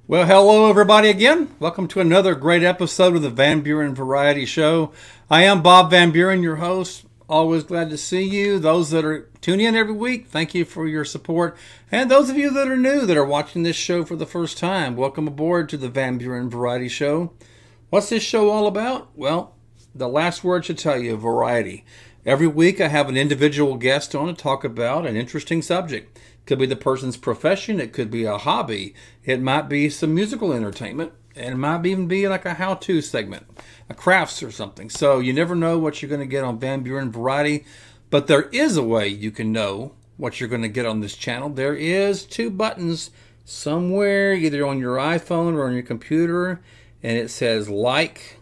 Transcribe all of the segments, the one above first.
Well, hello everybody again. Welcome to another great episode of the Van Buren Variety Show. I am Bob Van Buren, your host. Always glad to see you. Those that are tuning in every week, thank you for your support. And those of you that are new, that are watching this show for the first time, welcome aboard to the Van Buren Variety Show. What's this show all about? Well, the last word should tell you, variety. Every week I have an individual guest on to talk about an interesting subject. Could be the person's profession, it could be a hobby, it might be some musical entertainment, and it might even be like a how-to segment, a crafts or something. So you never know what you're going to get on Van Buren Variety, but there is a way you can know what you're going to get on this channel. There is two buttons somewhere, either on your iPhone or on your computer, and it says like,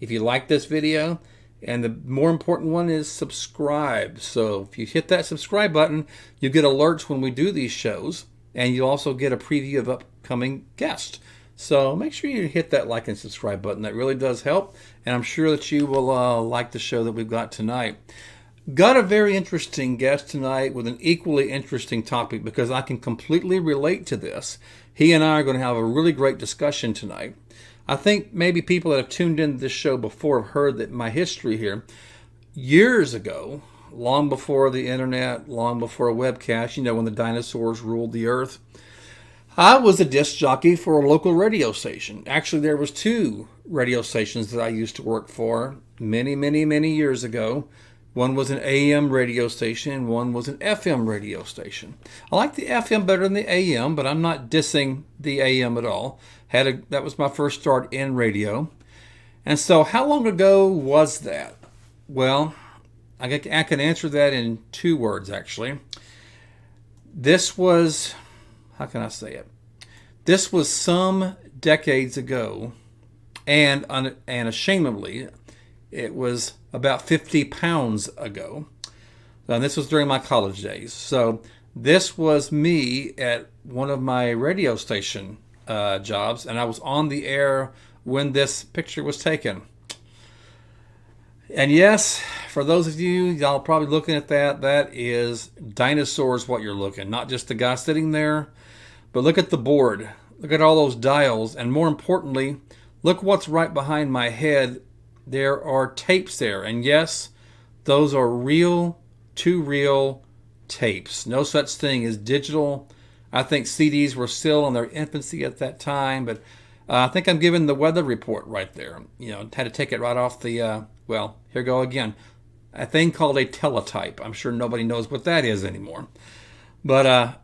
if you like this video. And the more important one is subscribe. So if you hit that subscribe button, you get alerts when we do these shows. And you also get a preview of upcoming guests. So make sure you hit that like and subscribe button. That really does help. And I'm sure that you will like the show that we've got tonight. Got a very interesting guest tonight with an equally interesting topic because I can completely relate to this. He and I are going to have a really great discussion tonight. I think maybe people that have tuned into this show before have heard that my history here. Years ago, long before the internet, long before a webcast, when the dinosaurs ruled the earth, I was a disc jockey for a local radio station. Actually, there was two radio stations that I used to work for many years ago. One was an AM radio station, and one was an FM radio station. I like the FM better than the AM, but I'm not dissing the AM at all. That was my first start in radio. And so how long ago was that? Well, I can answer that in two words, actually. This was, how can I say it? This was some decades ago, and unashamedly, it was about 50 pounds ago. And this was during my college days. So this was me at one of my radio station jobs, and I was on the air when this picture was taken. And yes, for those of y'all probably looking at that is dinosaurs what you're looking, not just the guy sitting there, but look at the board. Look at all those dials, and more importantly, look what's right behind my head. There are tapes there, and yes, those are reel-to-reel tapes. No such thing as digital. I think CDs were still in their infancy at that time, but I think I'm giving the weather report right there. Had to take it right off the, here go again, a thing called a teletype. I'm sure nobody knows what that is anymore. But,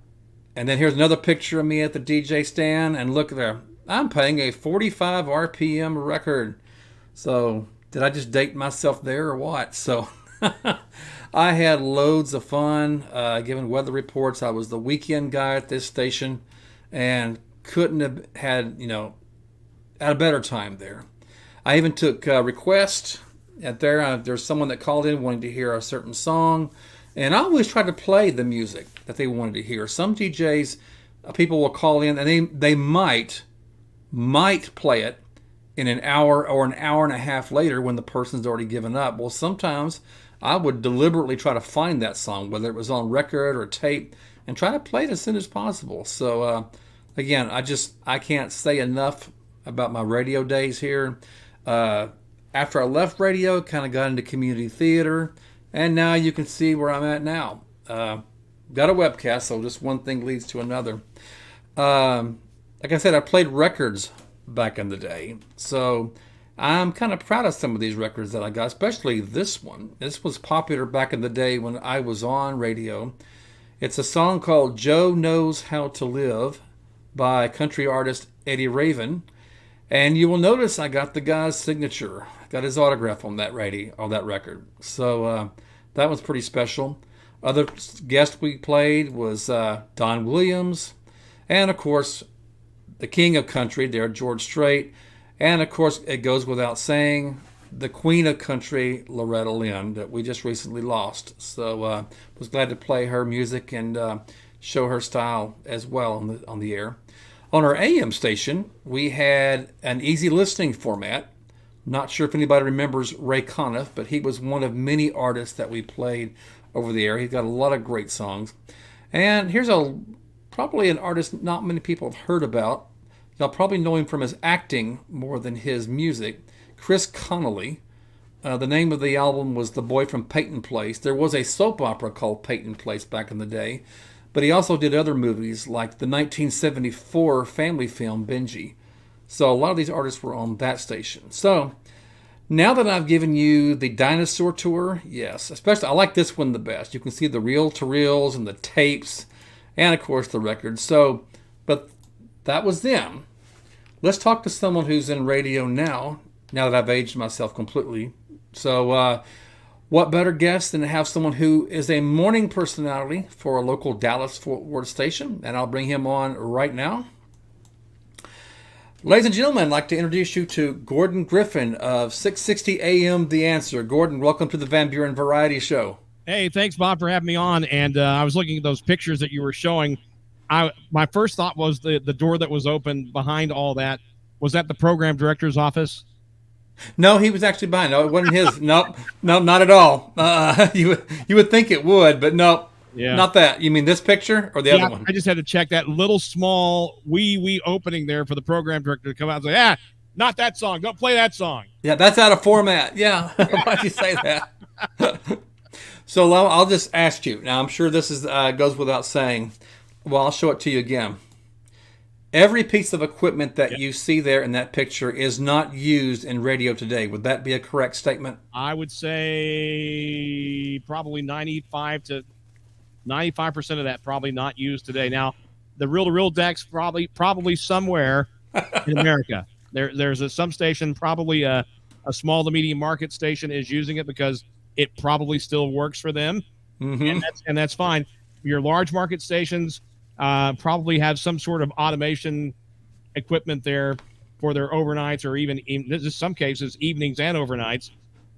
and then here's another picture of me at the DJ stand, and look there. I'm playing a 45 RPM record. So, did I just date myself there or what? So, I had loads of fun giving weather reports. I was the weekend guy at this station and couldn't have had, a better time there. I even took requests at there. There's someone that called in wanting to hear a certain song. And I always tried to play the music that they wanted to hear. Some DJs, people will call in and they might play it in an hour or an hour and a half later when the person's already given up. Well, sometimes I would deliberately try to find that song, whether it was on record or tape, and try to play it as soon as possible. So, again, I can't say enough about my radio days here. After I left radio, kind of got into community theater, and now you can see where I'm at now. Got a webcast, so just one thing leads to another. Like I said, I played records back in the day, so I'm kind of proud of some of these records that I got, especially this one. This was popular back in the day when I was on radio. It's a song called Joe Knows How to Live by country artist Eddie Raven. And you will notice I got the guy's signature. Got his autograph on that record. So that was pretty special. Other guest we played was Don Williams. And, of course, the king of country there, George Strait. And, of course, it goes without saying, the queen of country, Loretta Lynn, that we just recently lost. So was glad to play her music and show her style as well on the air. On our AM station, we had an easy listening format. Not sure if anybody remembers Ray Conniff, but he was one of many artists that we played over the air. He's got a lot of great songs. And here's probably an artist not many people have heard about. Y'all probably know him from his acting more than his music. Chris Connolly. The name of the album was The Boy from Peyton Place. There was a soap opera called Peyton Place back in the day, but he also did other movies like the 1974 family film Benji. So a lot of these artists were on that station. So now that I've given you the dinosaur tour, yes, especially I like this one the best. You can see the reel-to-reels and the tapes, and of course the records. So, but that was them. Let's talk to someone who's in radio now. Now that I've aged myself completely. So, what better guest than to have someone who is a morning personality for a local Dallas-Fort Worth station? And I'll bring him on right now. Ladies and gentlemen, I'd like to introduce you to Gordon Griffin of 660 AM The Answer. Gordon, welcome to the Van Buren Variety Show. Hey, thanks, Bob, for having me on. And I was looking at those pictures that you were showing. My first thought was the door that was open behind all that. Was that the program director's office? No, he was actually behind. No, it wasn't his. Nope, no, not at all. You would think it would, but no, not that. You mean this picture or the other one? I just had to check that little small wee opening there for the program director to come out and say, not that song. Don't play that song. Yeah, that's out of format. Yeah, why'd you say that? So I'll just ask you. Now, I'm sure this is goes without saying. Well, I'll show it to you again. Every piece of equipment that you see there in that picture is not used in radio today. Would that be a correct statement? I would say probably 95% of that probably not used today. Now, the reel-to-reel decks probably somewhere in America. There's some station, probably a small to medium market station is using it because it probably still works for them, and that's fine. Your large market stations probably have some sort of automation equipment there for their overnights, or even in some cases evenings and overnights,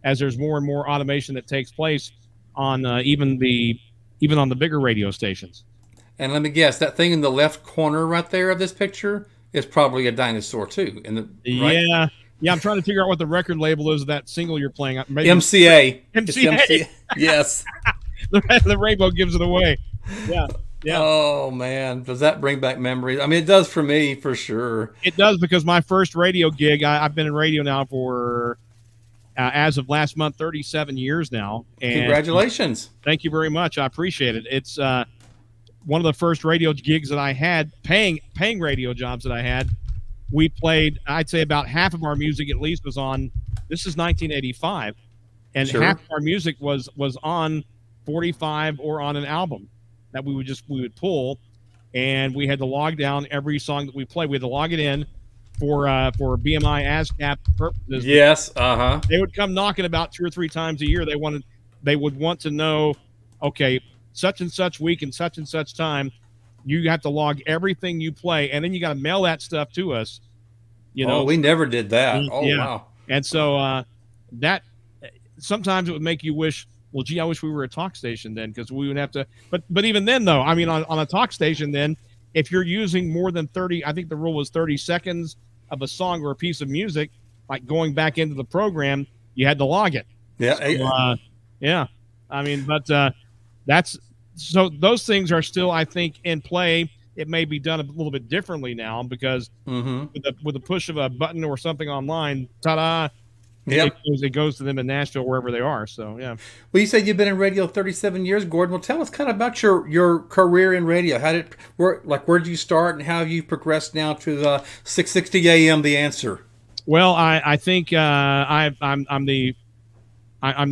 as there's more and more automation that takes place on even on the bigger radio stations. And let me guess, that thing in the left corner right there of this picture is probably a dinosaur too. Right? Yeah. I'm trying to figure out what the record label is of that single you're playing. Maybe MCA. MCA. Yes. The rainbow gives it away. Yeah. Yeah. Oh man, does that bring back memories? I mean, it does for me, for sure. It does, because my first radio gig, I've been in radio now for, as of last month, 37 years now. And congratulations! Thank you very much. I appreciate it. It's one of the first radio gigs that I had, paying radio jobs that I had. We played, I'd say about half of our music at least was on. This is 1985, and half of our music was on 45 or on an album that we would pull, and we had to log down every song that we played. We had to log it in for BMI ASCAP purposes. Yes, They would come knocking about 2 or 3 times a year. They would want to know, okay, such and such week and such time, you have to log everything you play, and then you got to mail that stuff to us. We never did that. Wow. And so that sometimes it would make you wish, well, gee, I wish we were a talk station then, because we would have to. But even then, though, I mean, on a talk station, then if you're using more than 30, I think the rule was 30 seconds of a song or a piece of music, like going back into the program, you had to log it. Yeah. So, yeah. I mean, but that's so those things are still, I think, in play. It may be done a little bit differently now because with the push of a button or something online, ta-da. Yep. It goes to them in Nashville, wherever they are. So, yeah. Well, you said you've been in radio 37 years, Gordon. Well, tell us kind of about your career in radio. Where did you start, and how have you progressed now to 660 AM The Answer? Well, I think I'm the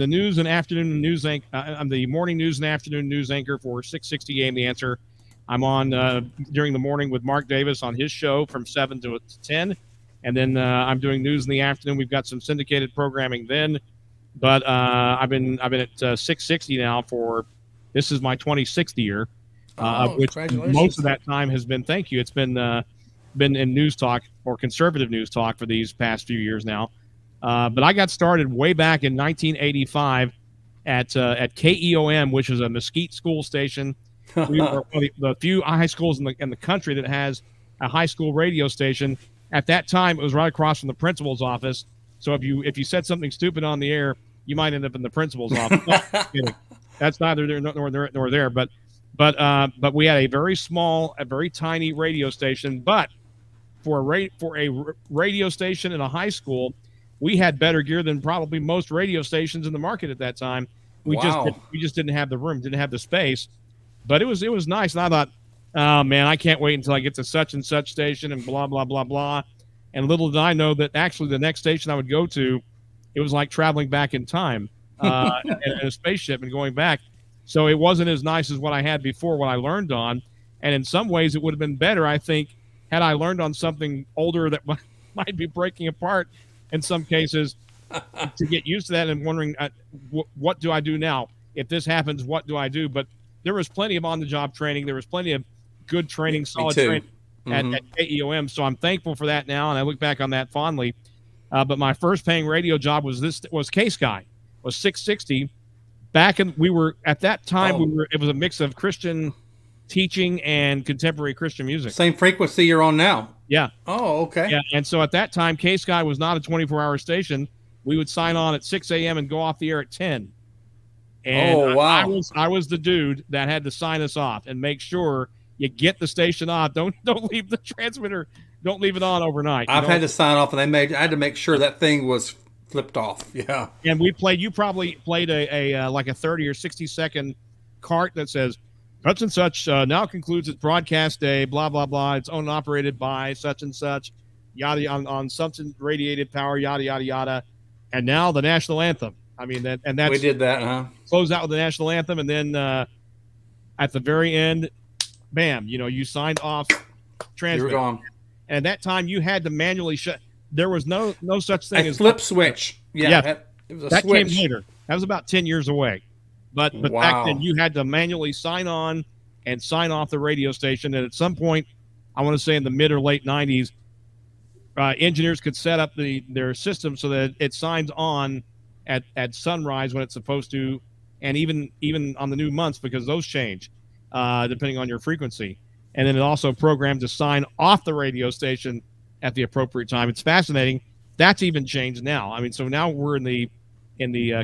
news and afternoon news anchor. I'm the morning news and afternoon news anchor for 660 AM The Answer. I'm on during the morning with Mark Davis on his show from 7 to 10. And then I'm doing news in the afternoon. We've got some syndicated programming then, but I've been at 660 now for, this is my 26th year, of which most of that time has been, thank you. It's been in news talk or conservative news talk for these past few years now. But I got started way back in 1985 at KEOM, which is a Mesquite school station. We were one of the few high schools in the country that has a high school radio station. At that time, it was right across from the principal's office. So if you said something stupid on the air, you might end up in the principal's office. No, that's neither there nor there. But we had a very small, a very tiny radio station. But for a radio station in a high school, we had better gear than probably most radio stations in the market at that time. We Wow. just didn't have the room, didn't have the space, but it was nice. And I thought, oh man, I can't wait until I get to such and such station and blah blah blah blah. And little did I know that actually the next station I would go to, it was like traveling back in time in a spaceship and going back. So it wasn't as nice as what I had before, what I learned on. And in some ways, it would have been better, I think, had I learned on something older that might be breaking apart in some cases to get used to that and wondering, what do I do now? If this happens, what do I do? But there was plenty of on-the-job training. There was plenty of good training, solid training at KEOM. So I'm thankful for that now, and I look back on that fondly. But my first paying radio job was K-Sky, was 660. We were at that time. It was a mix of Christian teaching and contemporary Christian music. Same frequency you're on now. Yeah. Oh, okay. Yeah, and so at that time, K-Sky was not a 24-hour station. We would sign on at 6 a.m. and go off the air at 10. And wow. I was the dude that had to sign us off and make sure you get the station off. Don't leave the transmitter. Don't leave it on overnight. I've had to sign off, and I had to make sure that thing was flipped off. Yeah. And we played. You probably played a like a 30 or 60-second cart that says, such and such now concludes its broadcast day, blah, blah, blah. It's owned and operated by such and such, yada, on something radiated power, yada, yada, yada. And now the national anthem. I mean, that's we did that, huh? Close out with the national anthem. And then at the very end, bam, you signed off transmit. You were gone. And at that time, you had to manually shut. There was no such thing as flip switch. Yeah. It was a that switch. came later. That was about 10 years away. But Wow. back then, you had to manually sign on and sign off the radio station. And at some point, I want to say in the mid or late 90s, engineers could set up their system so that it signs on at sunrise when it's supposed to, and even on the new months, because those change depending on your frequency. And then it also programmed to sign off the radio station at the appropriate time. It's fascinating. That's even changed now. I mean, so now we're in the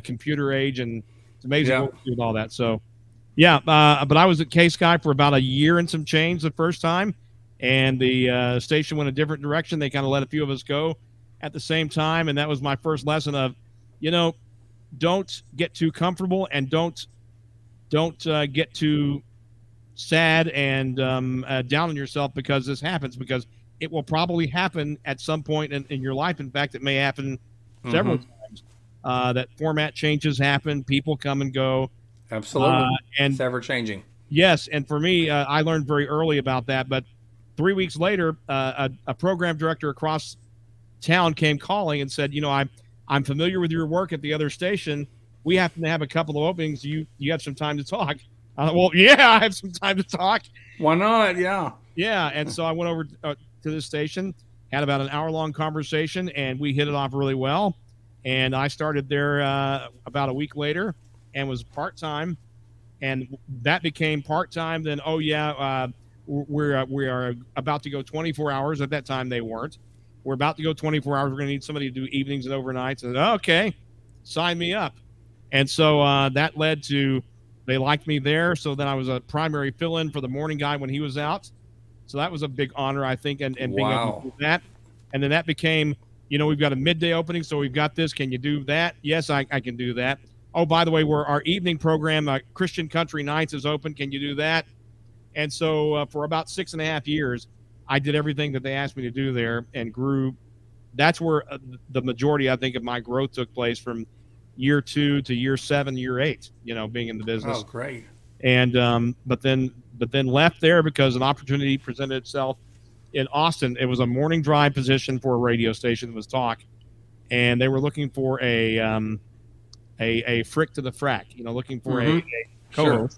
computer age, and it's amazing what we do with all that. So, yeah, but I was at K-Sky for about a year and some change the first time, and the station went a different direction. They kind of let a few of us go at the same time, and that was my first lesson of, don't get too comfortable, and don't get too sad and down on yourself because this happens, because it will probably happen at some point in your life. In fact, it may happen several times. That format changes happen. People come and go. Absolutely. And it's ever changing. Yes. And for me, I learned very early about that. But 3 weeks later, a program director across town came calling and said, I'm familiar with your work at the other station. We happen to have a couple of openings. You have some time to talk. I thought, well, yeah, I have some time to talk. Why not? Yeah. Yeah. And so I went over to the station, had about an hour-long conversation, and we hit it off really well. And I started there about a week later and was part-time. And that became part-time. Then, we are about to go 24 hours. At that time, they weren't. We're about to go 24 hours. We're going to need somebody to do evenings and overnights. And okay, sign me up. And so that led to, they liked me there. So then I was a primary fill-in for the morning guy when he was out. So that was a big honor, I think, and being able to do that. And then that became, we've got a midday opening, so we've got this. Can you do that? Yes, I can do that. Oh, by the way, our evening program, Christian Country Nights, is open. Can you do that? And so for about 6.5 years, I did everything that they asked me to do there and grew. That's where the majority, I think, of my growth took place, from year 2 to year 7, year 8, being in the business. Oh, great. And but then left there because an opportunity presented itself in Austin. It was a morning drive position for a radio station that was talk, and they were looking for a frick to the frack, looking for a co-host. Sure.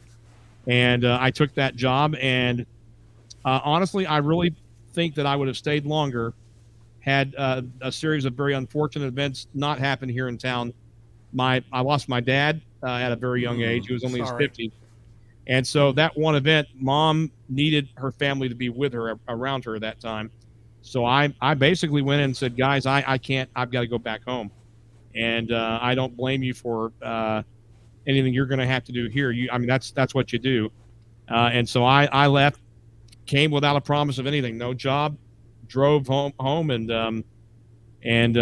And I took that job, and honestly, I really think that I would have stayed longer had a series of very unfortunate events not happened here in town. I lost my dad at a very young age. He was only in his 50s. And so that one event, Mom needed her family to be with her, around her at that time. So I basically went in and said, guys, I can't, I've got to go back home. And I don't blame you for anything you're going to have to do here. That's what you do. And so I left, came without a promise of anything, no job, drove home, and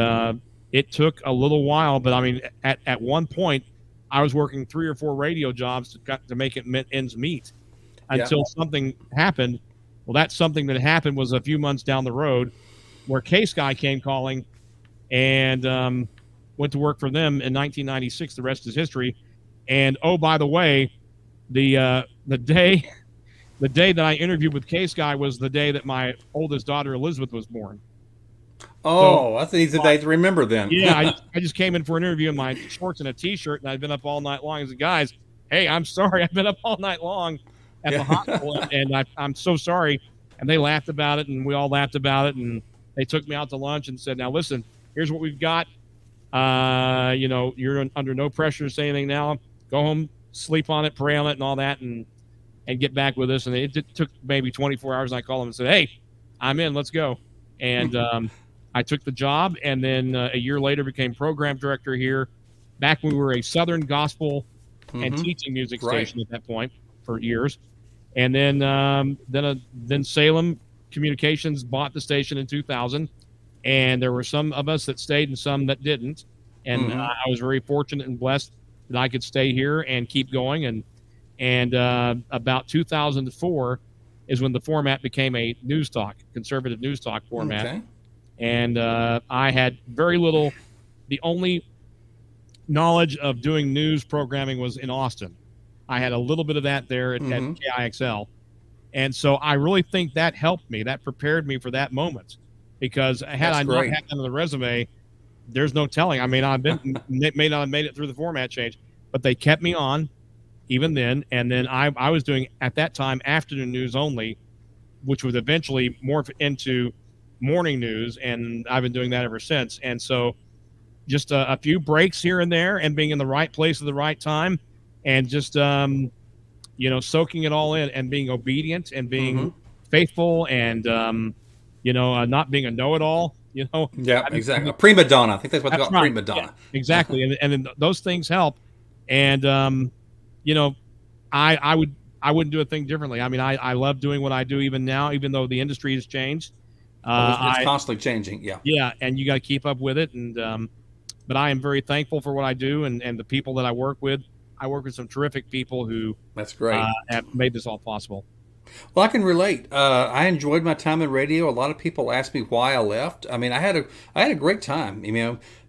it took a little while, but I mean, at one point, I was working 3 or 4 radio jobs to make it ends meet Yeah. until something happened. Well, that something that happened was a few months down the road, where Case Guy came calling, and went to work for them in 1996. The rest is history. And oh, by the way, the day that I interviewed with Case Guy was the day that my oldest daughter Elizabeth was born. Oh, that's an easy day to remember then. Yeah, I just came in for an interview in my shorts and a t-shirt, and I'd been up all night long. As the guys, hey, I'm sorry, I've been up all night long at the hospital, and I'm so sorry. And they laughed about it, and we all laughed about it, and they took me out to lunch and said, now listen, here's what we've got. You're under no pressure to say anything now. Go home, sleep on it, pray on it, and all that, and get back with us. And it took maybe 24 hours, and I called them and said, hey, I'm in, let's go. And I took the job, and then a year later became program director here, back when we were a Southern gospel and teaching music station at that point for years. And then Salem Communications bought the station in 2000, and there were some of us that stayed and some that didn't. And I was very fortunate and blessed that I could stay here and keep going. And about 2004 is when the format became a news talk, conservative news talk format. Okay. And I had very little. The only knowledge of doing news programming was in Austin. I had a little bit of that there at KIXL. And so I really think that helped me. That prepared me for that moment. Because had I not had that on the resume, there's no telling. I may not have made it through the format change. But they kept me on even then. And then I was doing, at that time, afternoon news only, which would eventually morph into morning news, and I've been doing that ever since. And so just a few breaks here and there, and being in the right place at the right time, and just soaking it all in, and being obedient, and being faithful, and not being a know-it-all. Yeah, exactly. A prima donna. I think that's what they call right. prima donna. Yeah, exactly. and then those things help. And I wouldn't do a thing differently. I mean, I love doing what I do even now, even though the industry has changed. It's constantly changing. Yeah, and you got to keep up with it. And but I am very thankful for what I do, and the people that I work with. I work with some terrific people who that's great have made this all possible. Well, I can relate. I enjoyed my time in radio. A lot of people ask me why I left. I mean, I had a great time.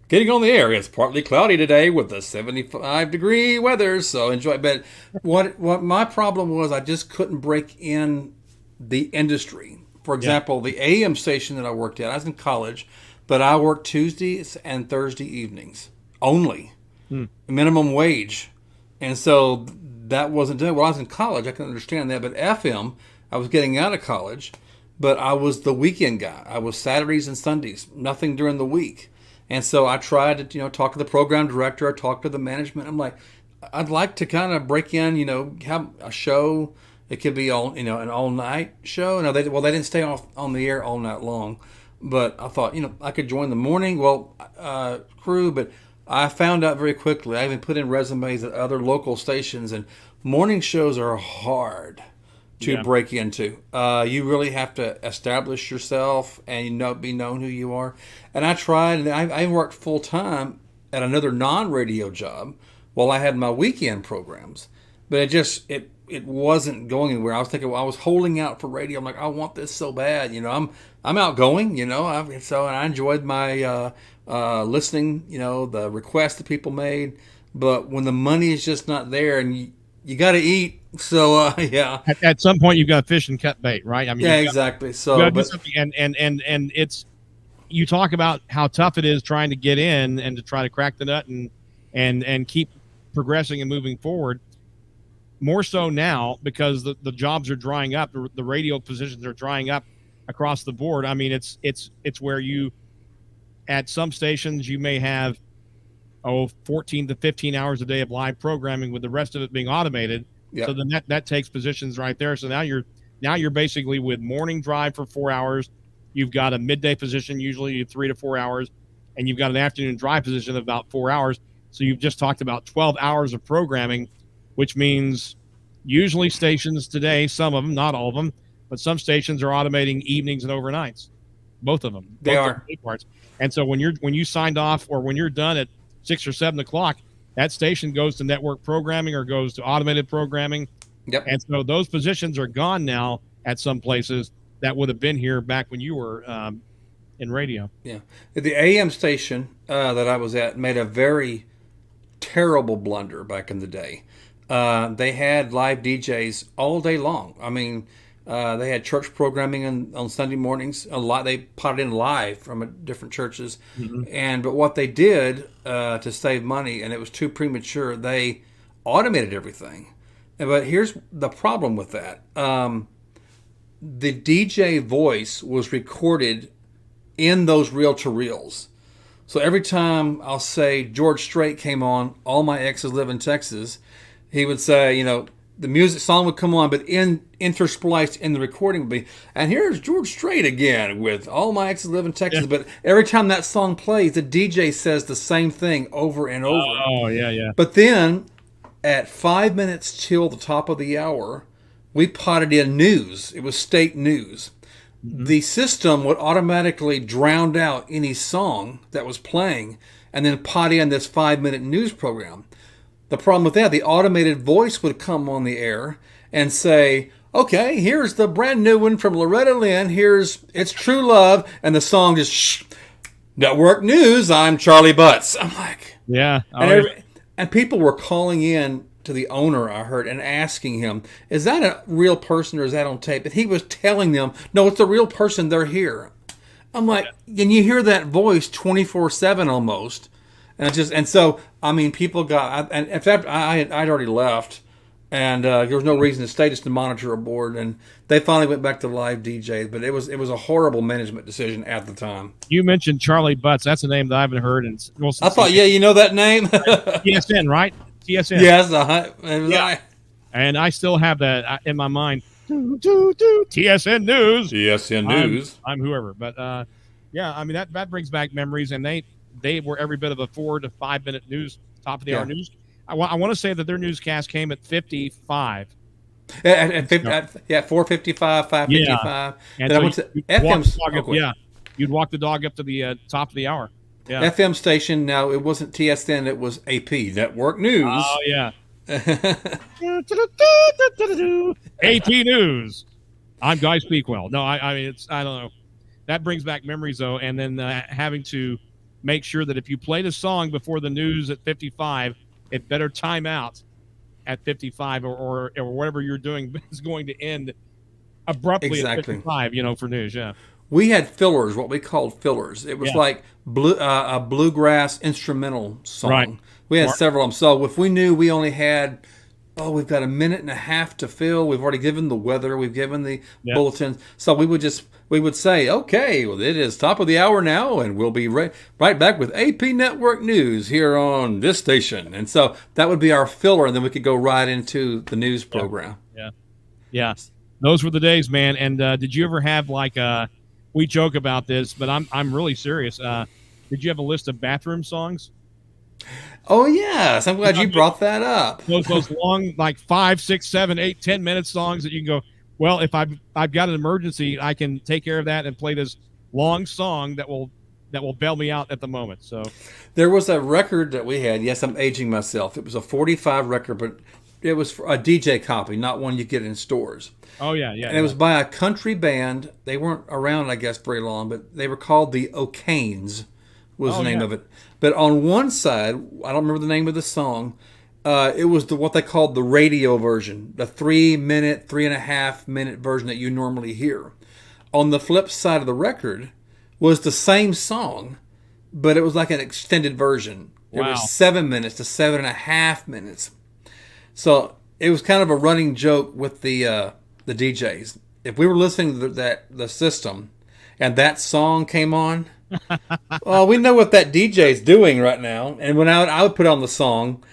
Getting on the air. It's partly cloudy today with the 75-degree weather, so enjoy. But what my problem was, I just couldn't break in the industry. For example, the AM station that I worked at, I was in college, but I worked Tuesdays and Thursday evenings only, minimum wage. And so that wasn't done. Well, I was in college, I can understand that. But FM, I was getting out of college, but I was the weekend guy. I was Saturdays and Sundays, nothing during the week. And so I tried to, talk to the program director, I talked to the management. I'm like, I'd like to kind of break in, have a show. It could be all, an all-night show. No, they didn't stay off on the air all night long. But I thought, I could join the morning crew. But I found out very quickly. I even put in resumes at other local stations, and morning shows are hard to break into. You really have to establish yourself and be known who you are. And I tried, and I worked full time at another non-radio job while I had my weekend programs. But it wasn't going anywhere. I was thinking, I was holding out for radio. I'm like, I want this so bad. I'm outgoing. And I enjoyed my listening. The requests that people made. But when the money is just not there, and you got to eat. So yeah. At some point, you've got to fish and cut bait, right? I mean, yeah, exactly. So, do something, and it's, you talk about how tough it is trying to get in and to try to crack the nut and keep progressing and moving forward. More so now, because the jobs are drying up, the radio positions are drying up across the board. I mean, it's where you, at some stations, you may have 14 to 15 hours a day of live programming, with the rest of it being automated. Yep. So then that takes positions right there. So now you're basically with morning drive for 4 hours. You've got a midday position, usually 3 to 4 hours, and you've got an afternoon drive position of about 4 hours. So you've just talked about 12 hours of programming, which means usually stations today, some of them, not all of them, but some stations are automating evenings and overnights. both of them. They both are day parts. And so when you signed off, or when you're done at 6 or 7 o'clock, that station goes to network programming or goes to automated programming. Yep. And so those positions are gone now at some places that would have been here back when you were in radio. Yeah. The AM station that I was at made a very terrible blunder back in the day. They had live DJs all day long. I mean, they had church programming on Sunday mornings. A lot they potted in live from different churches, but what they did to save money, and it was too premature, they automated everything. But here's the problem with that: the DJ voice was recorded in those reel-to-reels. So every time I'll say George Strait came on, All My Exes Live in Texas, he would say, the music song would come on, but interspliced in the recording would be, and here's George Strait again with All My Exes Live in Texas. Yeah. But every time that song plays, the DJ says the same thing over and over. Oh, yeah. But then at 5 minutes till the top of the hour, we potted in news. It was state news. The system would automatically drown out any song that was playing and then pot in this 5-minute news program. The problem with that, the automated voice would come on the air and say, okay, here's the brand new one from Loretta Lynn. Here's It's True Love. And the song just, shh, network news, I'm Charlie Butts. I'm like, yeah. And people were calling in to the owner, I heard, and asking him, is that a real person or is that on tape? And he was telling them, no, it's a real person. They're here. I'm like, and you hear that voice 24/7 almost. And so, I mean, people got, and in fact, I'd already left, and there was no reason to stay just to monitor a board. And they finally went back to live DJ, but it was a horrible management decision at the time. You mentioned Charlie Butts. That's a name that I haven't heard. I thought, you know that name? TSN, right? TSN. Yes. And I still have that in my mind. TSN News. TSN News. I'm whoever. But, I mean, that brings back memories, and they were every bit of a 4 to 5 minute news, top of the hour news. I want to say that their newscast came at 55. At 4:55, 5:55. Yeah. And then I went to FM. You'd walk the dog up to the top of the hour. Yeah. FM station. Now it wasn't TSN. It was AP Network News. Oh yeah. AP News. I'm Guy Speakwell. No, I mean I don't know. That brings back memories though, and then having to make sure that if you played a song before the news at 55, it better time out at 55 or whatever you're doing is going to end abruptly at 55. For news. Yeah. We had fillers, what we called fillers. It was like a bluegrass instrumental song. Right. We had several of them. So if we knew we only had, we've got a minute and a half to fill. We've already given the weather. We've given the bulletins. So we would say, okay, well, it is top of the hour now, and we'll be right back with AP Network News here on this station. And so that would be our filler, and then we could go right into the news program. Yeah. Those were the days, man. And did you ever have we joke about this, but I'm really serious. Did you have a list of bathroom songs? Oh yes, I'm glad you brought that up. Those long, 5, 6, 7, 8, 10 minute songs that you can go, well, if I've got an emergency, I can take care of that and play this long song that will bail me out at the moment. So there was a record that we had. Yes, I'm aging myself. It was a 45 record, but it was a DJ copy, not one you get in stores. Oh yeah. And it was by a country band. They weren't around, I guess, very long, but they were called the O'Kanes. Was the name of it. But on one side, I don't remember the name of the song. It was what they called the radio version, the 3.5 minute version that you normally hear. On the flip side of the record was the same song, but it was like an extended version. It was 7 minutes to 7.5 minutes. So it was kind of a running joke with the DJs. If we were listening to the system and that song came on, well, we know what that DJ's doing right now. And when I would put on the song,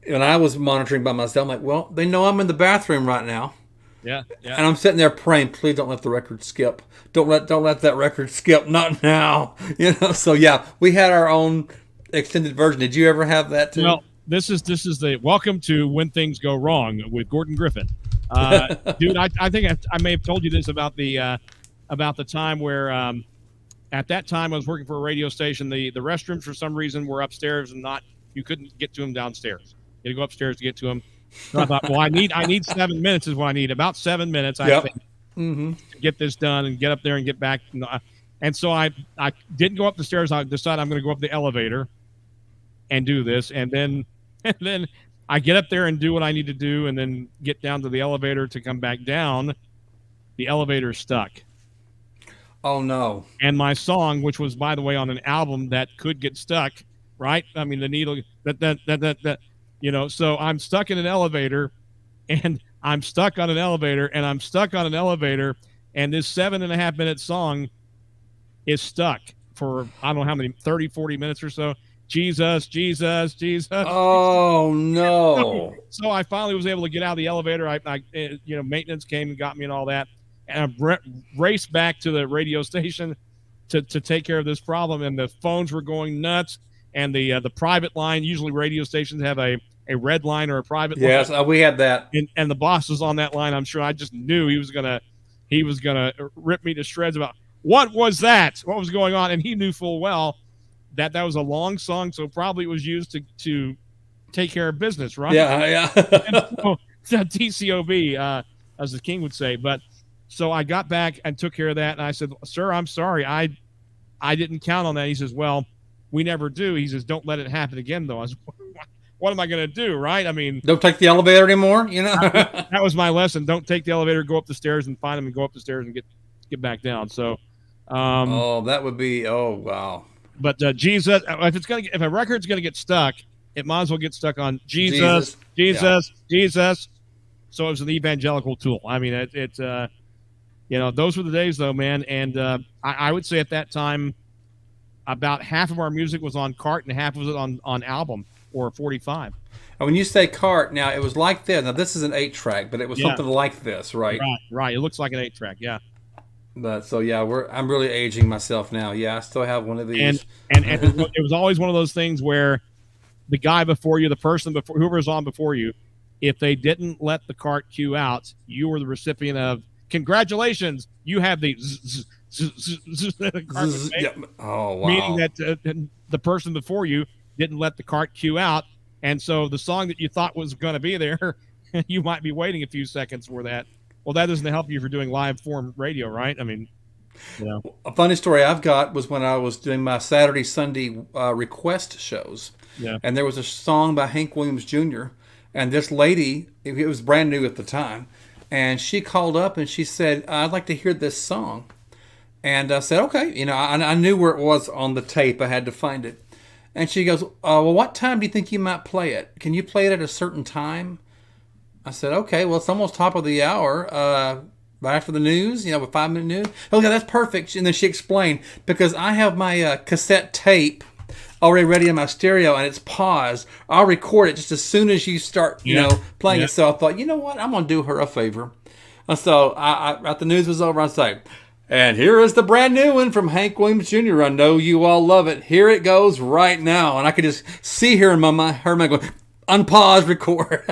when I was monitoring by myself, I'm like, well, they know I'm in the bathroom right now. Yeah. And I'm sitting there praying, please don't let the record skip. Don't let that record skip. Not now. So yeah, we had our own extended version. Did you ever have that too? Well, this is the welcome to When Things Go Wrong with Gordon Griffin. Dude, I think I may have told you this about the time where at that time I was working for a radio station. The restrooms for some reason were upstairs and you couldn't get to them downstairs. You had to go upstairs to get to them. So I thought, well, I need 7 minutes is what I need. About 7 minutes, I think, to get this done and get up there and get back. And so I didn't go up the stairs. I decided I'm going to go up the elevator and do this. And then I get up there and do what I need to do, and then get down to the elevator to come back down. The elevator's stuck. Oh, no. And my song, which was, by the way, on an album that could get stuck, right? I mean, the needle, so I'm stuck in an elevator, and I'm stuck on an elevator, and I'm stuck on an elevator, and this 7.5 minute song is stuck for, I don't know how many, 30, 40 minutes or so. Jesus, Jesus, Jesus. Oh, no. So I finally was able to get out of the elevator. I maintenance came and got me and all that. And I raced back to the radio station to take care of this problem. And the phones were going nuts. And the private line, usually radio stations have a red line or a private line. Yes, we had that. And the boss was on that line. I'm sure I just knew he was gonna rip me to shreds about what was that? What was going on? And he knew full well that was a long song, so probably it was used to take care of business, right? Yeah. So TCOB, as the king would say. But so I got back and took care of that, and I said, "Sir, I'm sorry, I didn't count on that." He says, "Well, we never do." He says, "Don't let it happen again, though." I said, "What am I going to do?" Right? I mean, don't take the elevator anymore. That was my lesson. Don't take the elevator. Go up the stairs and find them, and go up the stairs and get back down. So, that would be. Oh, wow. But Jesus, if a record's gonna get stuck, it might as well get stuck on Jesus. So it was an evangelical tool. I mean, those were the days, though, man. And I would say at that time, about half of our music was on cart and half was on album or 45. And when you say cart, now it was like this. Now this is an 8-track, but it was something like this, right? Right. It looks like an 8-track, yeah. But so yeah, I'm really aging myself now. Yeah, I still have one of these. And it was always one of those things where the guy before you, the person before, whoever was on before you, if they didn't let the cart cue out, you were the recipient of congratulations. You have the oh wow. Meaning that the person before you didn't let the cart cue out, and so the song that you thought was going to be there, you might be waiting a few seconds for that. Well, that doesn't help you if you're doing live form radio, right? I mean, A funny story I've got was when I was doing my Saturday, Sunday request shows. Yeah. And there was a song by Hank Williams Jr. And this lady, it was brand new at the time, and she called up and she said, "I'd like to hear this song." And I said, "Okay." I knew where it was on the tape. I had to find it. And she goes, "Well, what time do you think you might play it? Can you play it at a certain time?" I said, "Okay, well, it's almost top of the hour, right after the news, with 5-minute news." "Okay, that's perfect." And then she explained, because I have my cassette tape already ready in my stereo and it's paused. I'll record it just as soon as you start, playing it. So I thought, you know what? I'm going to do her a favor. And so after the news was over, I said, "And here is the brand new one from Hank Williams Jr. I know you all love it. Here it goes right now." And I could just see her in my mind, going, "Unpause, record."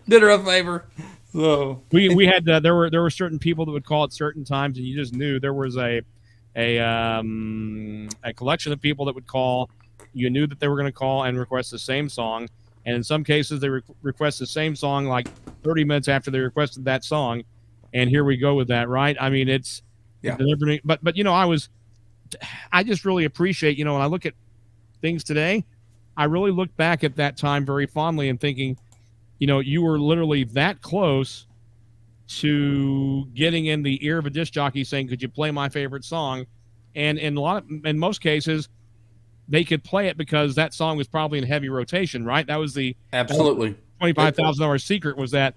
Did her a favor. So we had there were certain people that would call at certain times, and you just knew there was a collection of people that would call. You knew that they were going to call and request the same song, and in some cases they request the same song like 30 minutes after they requested that song, and here we go with that, right? I mean, it's but I just really appreciate, when I look at things today, I really look back at that time very fondly and thinking, you were literally that close to getting in the ear of a disc jockey saying, "Could you play my favorite song?" And in most cases, they could play it because that song was probably in heavy rotation, right? That was the absolutely $25,000 secret, was that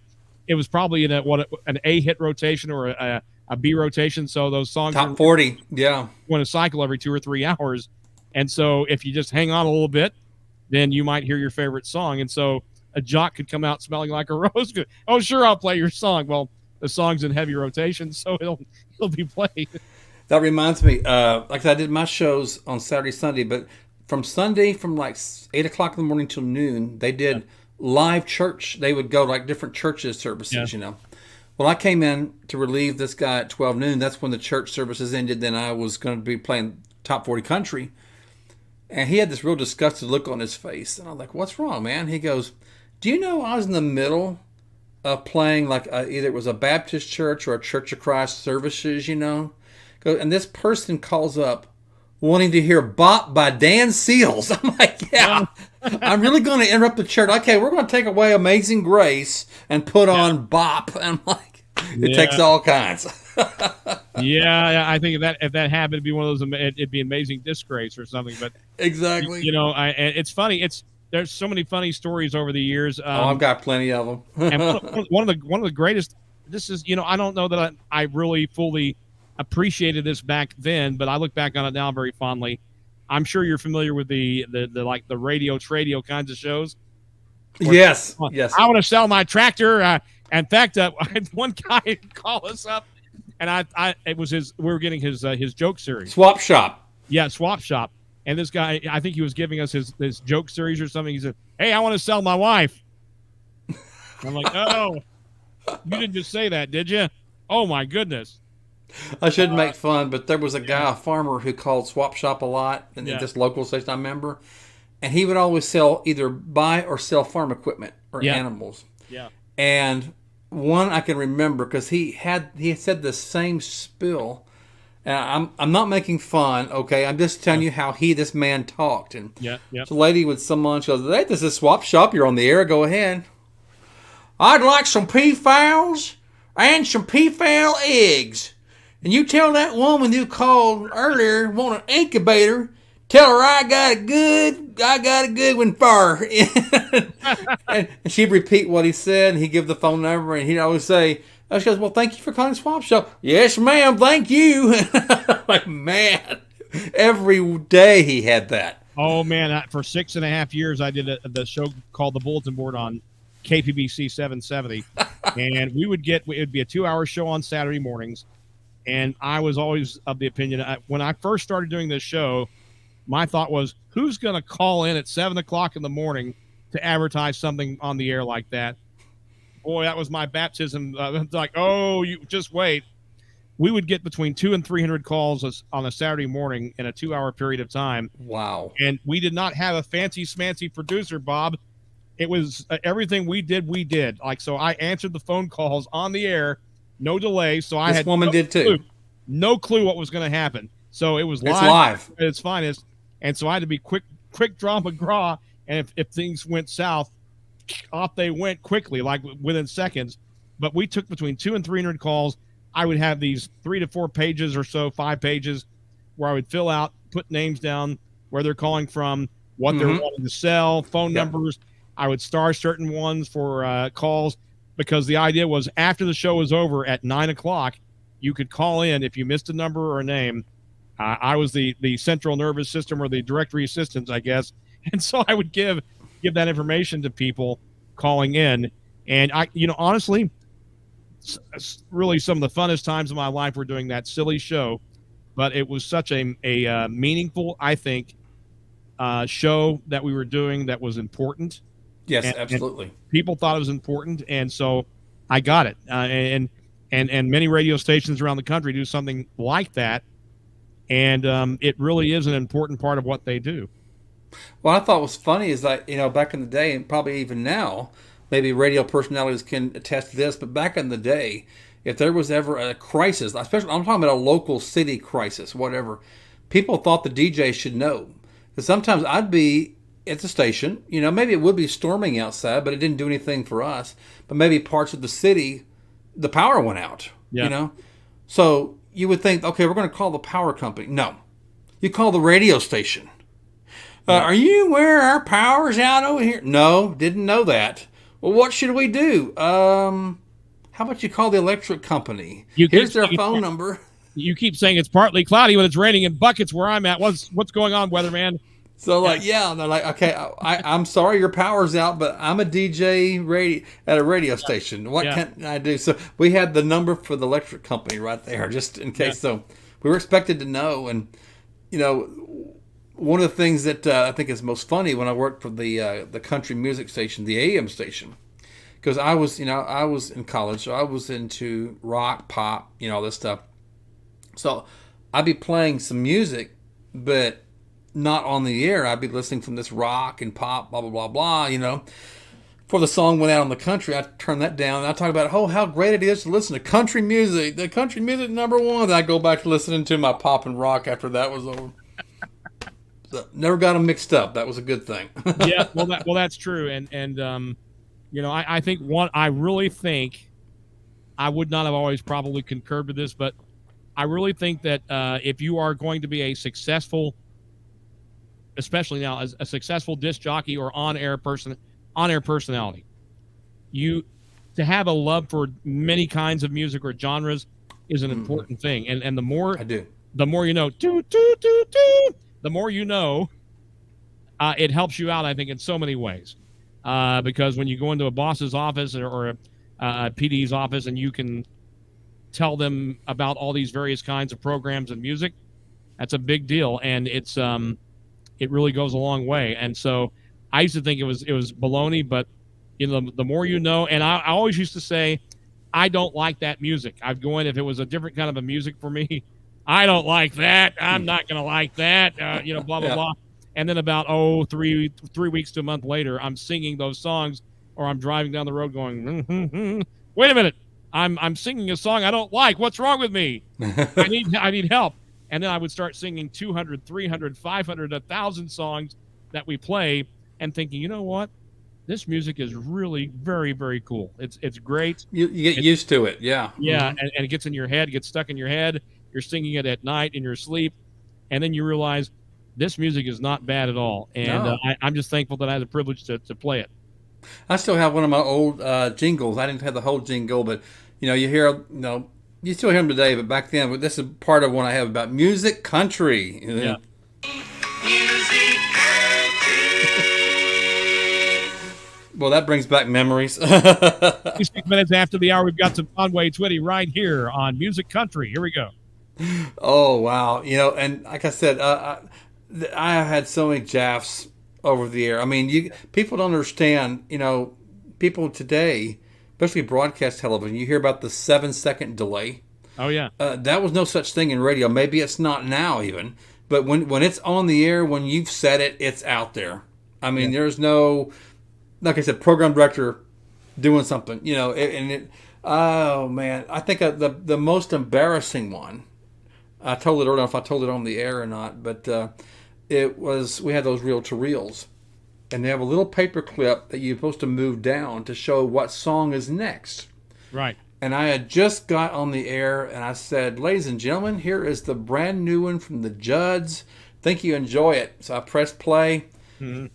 it was probably in an A hit rotation or a B rotation. So those songs top 40, want to cycle every 2 or 3 hours, and so if you just hang on a little bit, then you might hear your favorite song. And so a jock could come out smelling like a rose. "Oh, sure, I'll play your song." Well, the song's in heavy rotation, so it'll be played. That reminds me, like I did my shows on Saturday, Sunday, but from Sunday, from like 8 o'clock in the morning till noon, they did live church. They would go like different churches services, Well, I came in to relieve this guy at 12 noon. That's when the church services ended. Then I was going to be playing Top 40 Country. And he had this real disgusted look on his face. And I'm like, what's wrong, man? He goes, do you know I was in the middle of playing like either it was a Baptist church or a Church of Christ services, you know? And this person calls up wanting to hear Bop by Dan Seals. I'm like, yeah, I'm really going to interrupt the church. Okay, we're going to take away Amazing Grace and put on Bop. And I'm like, it takes all kinds. Yeah, I think if that happened, it'd be one of those. It'd be Amazing Disgrace or something. But exactly, you know, it's funny. There's so many funny stories over the years. I've got plenty of them. And one of the greatest. This is, you know, I don't know that I really fully appreciated this back then, but I look back on it now very fondly. I'm sure you're familiar with the like the radio tradio kinds of shows. Yes. I want to sell my tractor. In fact, I had one guy call us up, and it was we were getting his joke series. Swap Shop. Yeah, Swap Shop. And this guy, I think he was giving us his joke series or something. He said, "Hey, I want to sell my wife." I'm like, "Oh, you didn't just say that, did you? Oh my goodness." I shouldn't make fun, but there was a guy, a farmer, who called Swap Shop a lot in this local station I remember, and he would always buy or sell farm equipment or animals. Yeah. And one I can remember because he had said the same spill, and I'm not making fun. Okay, I'm just telling you how this man talked. And the lady with someone, she goes, "Hey, this is Swap Shop. You're on the air. Go ahead. I'd like some peafowls and some peafowl eggs. And you tell that woman you called earlier, want an incubator, tell her I got a good one for her." And she'd repeat what he said, and he'd give the phone number, and he'd always say, she goes, "Well, thank you for calling Swap Shop." "Yes, ma'am, thank you." Like, man, every day he had that. Oh, man, for 6.5 years, I did the show called The Bulletin Board on KPBC 770, and it would be a 2-hour show on Saturday mornings. And I was always of the opinion, when I first started doing this show, my thought was, who's going to call in at 7 o'clock in the morning to advertise something on the air like that? Boy, that was my baptism. Like, oh, you just wait. We would get between 200 and 300 calls on a Saturday morning in a 2-hour period of time. Wow. And we did not have a fancy smancy producer, Bob. It was everything we did. Like, so I answered the phone calls on the air. No delay, so I had no clue what was going to happen. So it was live. It's fine. And so I had to be quick draw McGraw. And if things went south, off they went quickly, like within seconds. But we took between 200 and 300 calls. I would have these 3 to 4 pages or so, 5 pages, where I would fill out, put names down, where they're calling from, what they're wanting to sell, phone numbers. I would star certain ones for calls. Because the idea was after the show was over at 9 o'clock, you could call in if you missed a number or a name. I was the central nervous system or the directory assistance, I guess. And so I would give that information to people calling in. And honestly, really some of the funnest times of my life were doing that silly show. But it was such a meaningful, I think, show that we were doing that was important. Yes, absolutely. And people thought it was important, and so I got it. And many radio stations around the country do something like that, and it really is an important part of what they do. What I thought was funny is that, back in the day, and probably even now, maybe radio personalities can attest to this, but back in the day, if there was ever a crisis, especially I'm talking about a local city crisis, whatever, people thought the DJ should know. Because sometimes I'd be at the station, maybe it would be storming outside, but it didn't do anything for us. But maybe parts of the city, the power went out, So you would think, okay, we're going to call the power company. No, you call the radio station. Are you aware our power's out over here? No, didn't know that. Well, what should we do? How about you call the electric company? Here's their phone number. You keep saying it's partly cloudy when it's raining in buckets where I'm at. What's going on, weatherman? So and they're like, okay, I'm sorry your power's out, but I'm a DJ at a radio station. What can I do? So we had the number for the electric company right there, just in case. So we were expected to know. And, one of the things that I think is most funny when I worked for the country music station, the AM station, because I was in college, so I was into rock, pop, all this stuff. So I'd be playing some music, but not on the air. I'd be listening from this rock and pop, blah blah blah blah. Before the song went out in the country, I'd turn that down and I'd talk about, how great it is to listen to country music. The country music number one. Then I'd go back to listening to my pop and rock after that was over. So, never got them mixed up. That was a good thing. Yeah, well, that's true. And I think I really think I would not have always probably concurred with this, but I really think that if you are going to be a successful, especially now as a successful disc jockey or on-air personality, you to have a love for many kinds of music or genres is an important thing. And the more I do, the more you know, toot, toot, toot, toot, the more you know, it helps you out, I think, in so many ways. Because when you go into a boss's office or a PD's office and you can tell them about all these various kinds of programs and music, that's a big deal. And it really goes a long way. And so I used to think it was baloney, but the more you know, and I always used to say, I don't like that music. I'd go in if it was a different kind of a music for me. I don't like that. I'm not going to like that. Blah, blah, blah. And then about, 3 weeks to a month later, I'm singing those songs, or I'm driving down the road going, wait a minute. I'm singing a song I don't like. What's wrong with me? I need help. And then I would start singing 200, 300, 500, 1,000 songs that we play and thinking, you know what? This music is really very, very cool. It's great. You get used to it. Yeah. Yeah. And it gets in your head, gets stuck in your head. You're singing it at night in your sleep. And then you realize this music is not bad at all. And I'm just thankful that I had the privilege to play it. I still have one of my old jingles. I didn't have the whole jingle, but you hear, you still hear them today. But back then, but this is part of one I have about music country. Yeah. Music country. Well, that brings back memories. 6 minutes after the hour, we've got some Conway Twitty right here on Music Country. Here we go. Oh wow! And like I said, I had so many jaffs over the air. I mean, people don't understand. People today, especially broadcast television, you hear about the 7-second delay. Oh yeah. That was no such thing in radio. Maybe it's not now even, but when it's on the air, when you've said it, it's out there. I mean, there's no, like I said, program director doing something. Oh man, I think the most embarrassing one. I told it earlier, I don't know if I told it on the air or not, but we had those reel-to-reels, and they have a little paper clip that you're supposed to move down to show what song is next. Right. And I had just got on the air, and I said, ladies and gentlemen, here is the brand new one from the Judds. Think you enjoy it. So I pressed play. Mm-hmm.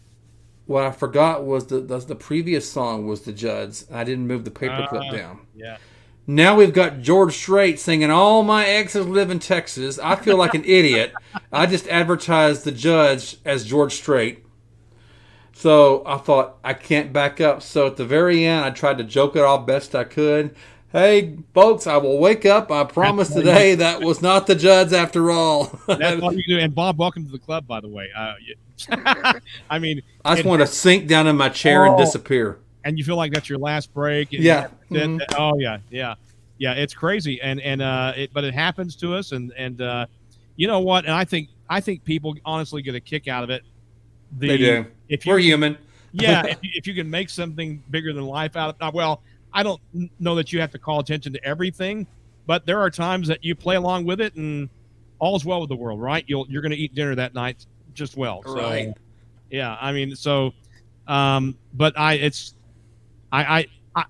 What I forgot was the previous song was the Judds. I didn't move the paper clip down. Yeah. Now we've got George Strait singing "All My Exes Live in Texas." I feel like an idiot. I just advertised the Judds as George Strait. So I thought, I can't back up. So at the very end, I tried to joke it off best I could. Hey, folks, I will wake up. I promise today that was not the Judds after all. That's all you do. And Bob, welcome to the club, by the way. I mean, I just want to sink down in my chair and disappear. And you feel like that's your last break. And yeah. Oh yeah. It's crazy, but it happens to us, and you know what? And I think people honestly get a kick out of it. They do. We're human. Yeah. if you can make something bigger than life out of it, well, I don't know that you have to call attention to everything, but there are times that you play along with it, and all's well with the world, right? You're going to eat dinner that night just well. So, right. Yeah. I mean, so, but I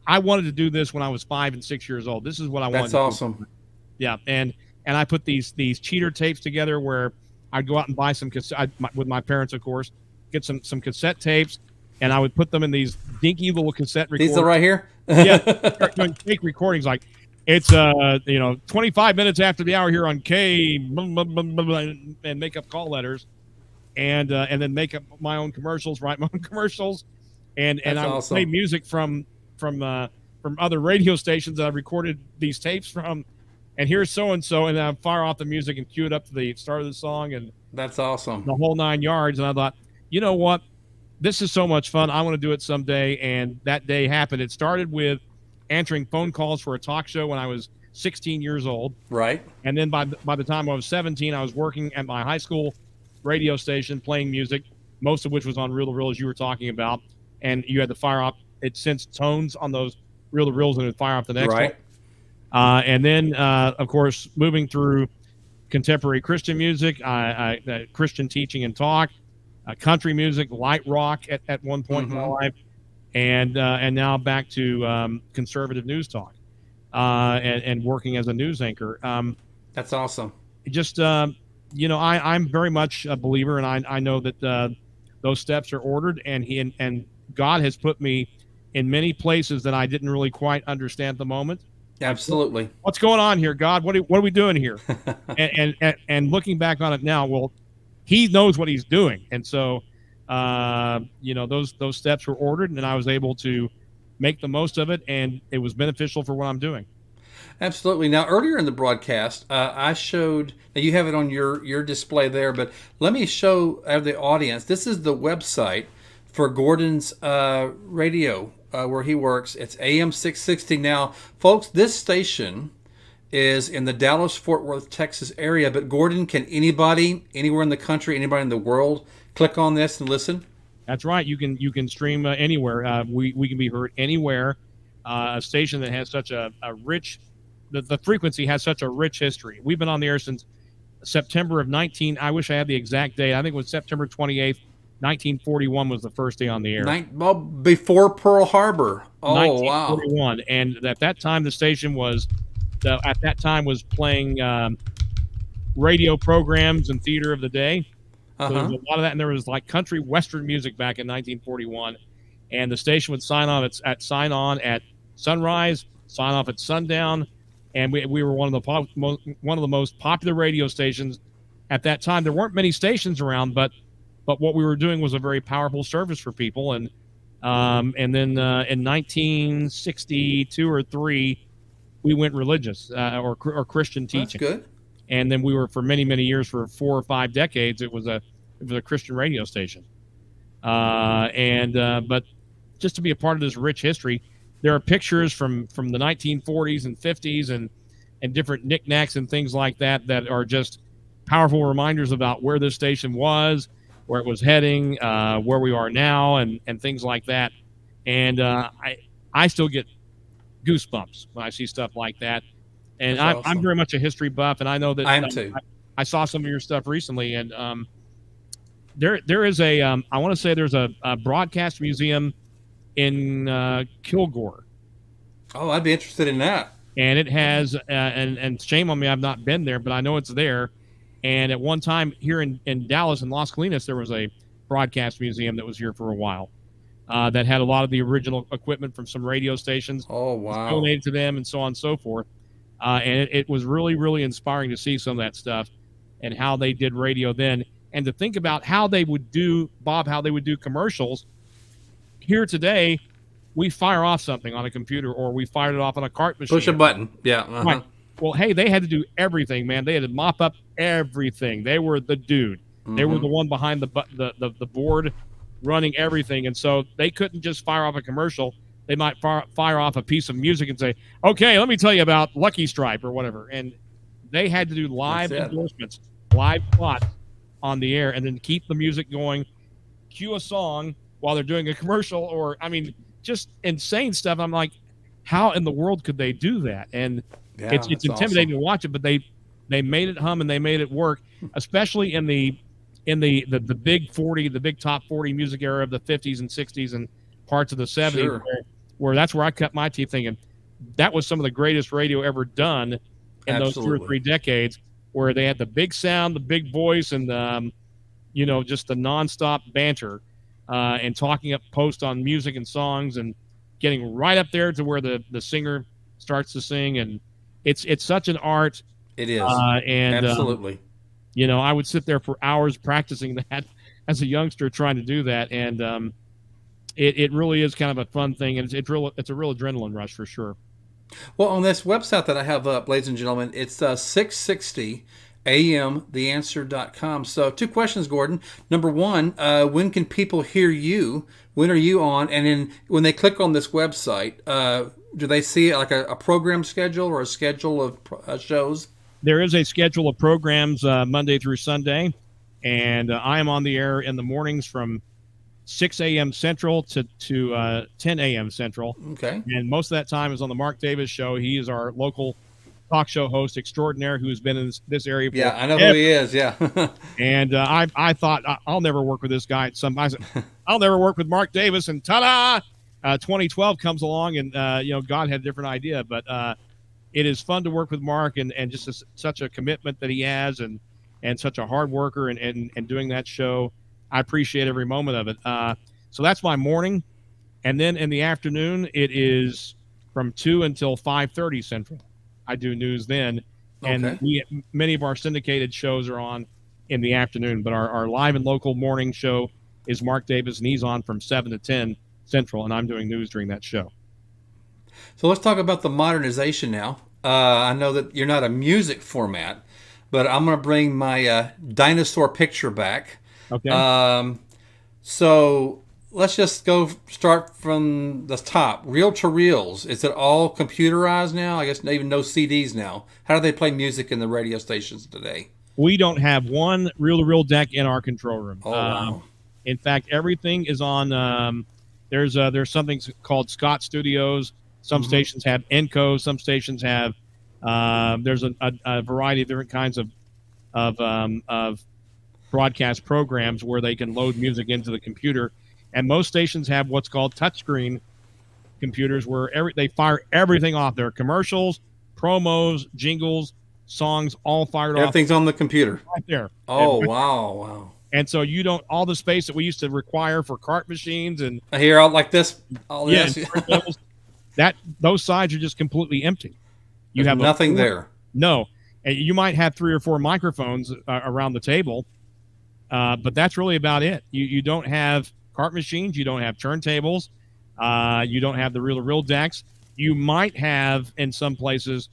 wanted to do this when I was 5 and 6 years old. This is what I wanted. That's awesome. Yeah, and I put these cheater tapes together where I'd go out and buy some cassette with my parents, of course, get some cassette tapes, and I would put them in these dinky little cassette recorders. These are right here. Yeah, start doing fake recordings like it's 25 minutes after the hour here on K, and make up call letters, and then make up my own commercials, write my own commercials. And I would play music from other radio stations that I recorded these tapes from, and here's so and so, and I fire off the music and cue it up to the start of the song, and that's awesome. The whole 9 yards. And I thought, you know what, this is so much fun. I want to do it someday. And that day happened. It started with answering phone calls for a talk show when I was 16 years old. Right. And then by the time I was 17, I was working at my high school radio station playing music, most of which was on reel-to-reel, as you were talking about. And you had to fire up, it sensed tones on those reel-to-reels and it would fire up the next Right. one. And then, of course, moving through contemporary Christian music, Christian teaching and talk, country music, light rock at one point in my life, and now back to conservative news talk, and working as a news anchor. That's awesome. Just I'm very much a believer, and I know that those steps are ordered, and God has put me in many places that I didn't really quite understand at the moment. Absolutely. What's going on here, God? What are we doing here? and looking back on it now, well, He knows what He's doing, and so those steps were ordered, and I was able to make the most of it, and it was beneficial for what I'm doing. Absolutely. Now, earlier in the broadcast, I showed, now you have it on your display there, but let me show the audience. This is the website for Gordon's radio where he works. It's AM 660. Now, folks, this station is in the Dallas-Fort Worth, Texas area, but Gordon, can anybody, anywhere in the country, anybody in the world, click on this and listen? That's right. You can stream anywhere. We can be heard anywhere. A station that has such a rich, the frequency has such a rich history. We've been on the air since September of 19. I wish I had the exact date. I think it was September 28th, 1941 was the first day on the air. Well, before Pearl Harbor. Oh, wow. 1941. And at that time, the station was playing radio programs and theater of the day. So there was a lot of that, and there was like country western music back in 1941. And the station would sign on at sunrise, sign off at sundown, and we were one of the most popular radio stations at that time. There weren't many stations around, but what we were doing was a very powerful service for people. And then in 1962 or 3, we went religious or Christian teaching. That's good. And then we were for many, many years, for 4 or 5 decades, it was a Christian radio station. But just to be a part of this rich history, there are pictures from the 1940s and 50s and different knickknacks and things like that are just powerful reminders about where this station was, where it was heading, where we are now, and things like that. And I still get goosebumps when I see stuff like that. And awesome. I'm very much a history buff, and I know that I am too. I saw some of your stuff recently, and there is I want to say there's a broadcast museum in Kilgore. Oh, I'd be interested in that. And it has, and shame on me, I've not been there, but I know it's there. And at one time here in Dallas and Las Colinas, there was a broadcast museum that was here for a while that had a lot of the original equipment from some radio stations. Oh, wow. Donated to them and so on and so forth. And it was really, really inspiring to see some of that stuff and how they did radio then. And to think about how they would do commercials. Here today, we fire off something on a computer or we fired it off on a cart machine. Push a button. Yeah. Right. Well, hey, they had to do everything, man. They had to mop up everything. They were the dude. They were the one behind the board running everything. And so they couldn't just fire off a commercial. They might fire off a piece of music and say, okay, let me tell you about Lucky Stripe or whatever. And they had to do live endorsements, live plots on the air, and then keep the music going, cue a song while they're doing a commercial, or, I mean, just insane stuff. I'm like, how in the world could they do that? And it's intimidating to watch it, but they made it hum and they made it work, especially in the big 40, the big top 40 music era of the 50s and 60s and parts of the 70s, where that's where I cut my teeth thinking that was some of the greatest radio ever done in those 2 or 3 decades, where they had the big sound, the big voice, and just the nonstop banter and talking up post on music and songs and getting right up there to where the singer starts to sing. And it's such an art. It is. And absolutely. I would sit there for hours practicing that as a youngster trying to do that. And it really is kind of a fun thing. And it's a real adrenaline rush for sure. Well, on this website that I have up, ladies and gentlemen, it's 660 amtheanswer.com. So, two questions, Gordon. Number one, when can people hear you? When are you on? And then when they click on this website, do they see like a program schedule or a schedule of shows? There is a schedule of programs Monday through Sunday, and I am on the air in the mornings from 6 a.m. Central to 10 a.m. Central. Okay. And most of that time is on the Mark Davis Show. He is our local talk show host extraordinaire who's been in this area for Yeah, I know who he is. Yeah. And I thought I'll never work with this guy. I said, I'll never work with Mark Davis. And ta-da! 2012 comes along, and God had a different idea. But it is fun to work with Mark, and just such a commitment that he has, and such a hard worker, and doing that show. I appreciate every moment of it. So that's my morning, and then in the afternoon it is from 2 until 5:30 Central. I do news then, and Okay. many of our syndicated shows are on in the afternoon. But our live and local morning show is Mark Davis, and he's on from 7 to 10 Central, and I'm doing news during that show. So let's talk about the modernization now. I know that you're not a music format, but I'm going to bring my dinosaur picture back. Okay. So let's just go start from the top. Reel to reels. Is it all computerized now? I guess even no CDs now. How do they play music in the radio stations today? We don't have one reel-to-reel deck in our control room. Oh, wow. In fact, everything is on. There's something called Scott Studios. Some stations have Enco. Some stations have. There's a variety of different kinds of broadcast programs where they can load music into the computer, and most stations have what's called touchscreen computers, where they fire everything off there: commercials, promos, jingles, songs, all fired off Everything's on the computer. right there. Oh, And, wow. and so you don't all the space that we used to require for cart machines and I hear out like this. All yeah, this. and turntables, those sides are just completely empty. You There's have nothing there. No, and you might have 3 or 4 microphones around the table, but that's really about it. You don't have cart machines, you don't have turntables, you don't have the reel-to-reel decks. You might have in some places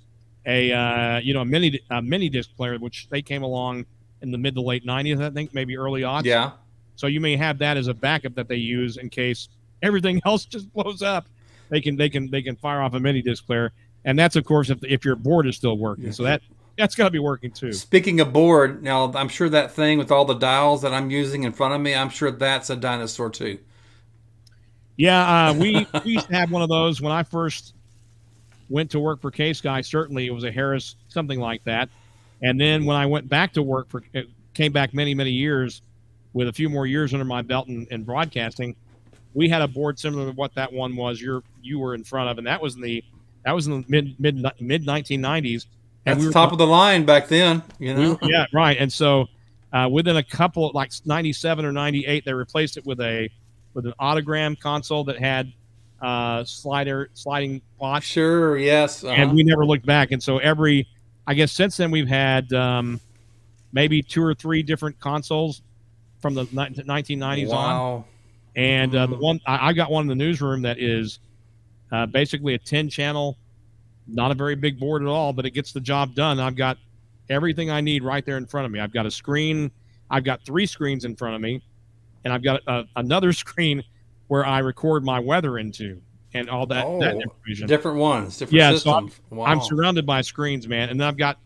a mini disc player, which they came along in the mid to late 90s, I think, maybe early aughts. Yeah. So you may have that as a backup that they use in case everything else just blows up. They can fire off a mini disc player, and that's of course if your board is still working. Yeah. So that's got to be working too. Speaking of board, now I'm sure that thing with all the dials that I'm using in front of me, I'm sure that's a dinosaur too. Yeah, we used to have one of those when I first went to work for Case Guy. Certainly, it was a Harris, something like that. And then when I went back to work came back many years with a few more years under my belt in broadcasting, we had a board similar to what that one was you were in front of, and that was in the mid 1990s. And That's top of the line back then, yeah, right. And so within a couple, like 97 or 98, they replaced it with an autogram console that had sliding pots. Sure, yes. And we never looked back. And so I guess since then we've had maybe 2 or 3 different consoles from the 1990s on. And the one I got one in the newsroom that is basically a 10-channel, not a very big board at all, but it gets the job done. I've got everything I need right there in front of me. I've got a screen. I've got 3 screens in front of me, and I've got another screen where I record my weather into and all that information. Different ones, different systems. So I'm surrounded by screens, man. And then I've got,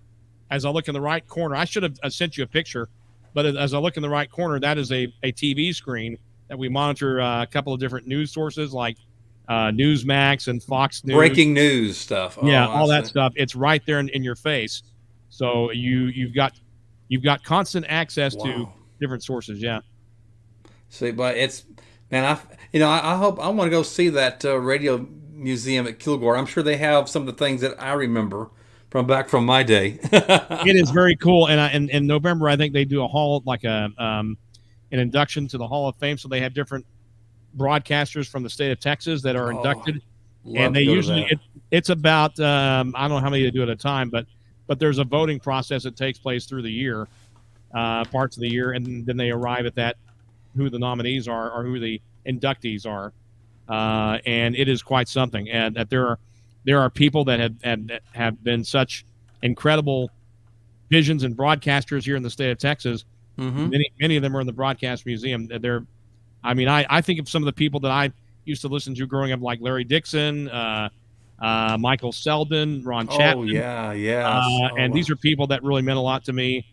as I look in the right corner, I should have sent you a picture, but as I look in the right corner, that is a TV screen that we monitor a couple of different news sources like Newsmax and Fox News. Breaking news stuff. Yeah, all that stuff. It's right there in your face. So you've got constant access to different sources. Yeah. See, but it's, man, I hope I want to go see that radio museum at Kilgore. I'm sure they have some of the things that I remember from back from my day. It is very cool. And in November, I think they do a hall, like an induction to the Hall of Fame. So they have different broadcasters from the state of Texas that are inducted. And they usually, it's about, I don't know how many they do at a time, but there's a voting process that takes place through the year, parts of the year. And then they arrive at that, who the nominees are or who the inductees are. And it is quite something. And that there are people that have been such incredible visions and broadcasters here in the state of Texas. Mm-hmm. Many of them are in the Broadcast Museum. I think of some of the people that I used to listen to growing up, like Larry Dixon, Michael Selden, Ron Chapman. Oh, yeah. And these are people that really meant a lot to me.